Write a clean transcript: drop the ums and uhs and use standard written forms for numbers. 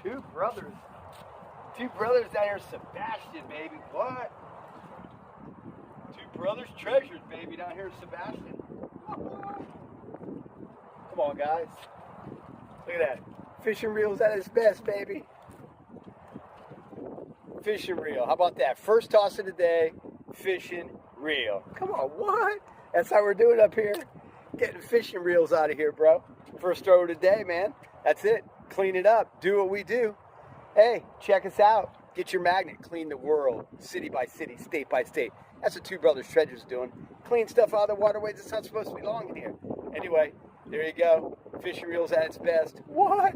Two brothers. Two brothers down here in Sebastian, baby. What? Two brothers treasures, baby, down here in Sebastian. Come on, guys. Look at that. Fishing reel's at its best, baby. Fishing reel. How about that? First toss of the day, fishing reel. Come on, what? That's how we're doing up here. Getting fishing reels out of here, bro. First throw of the day, man. That's it. Clean it up. Do what we do. Hey, check us out. Get your magnet. Clean the world. City by city, state by state. That's what Two Brothers Treasures doing. Clean stuff out of the waterways that's not supposed to belong in here. Anyway, there you go. Fishing reel's at its best. What?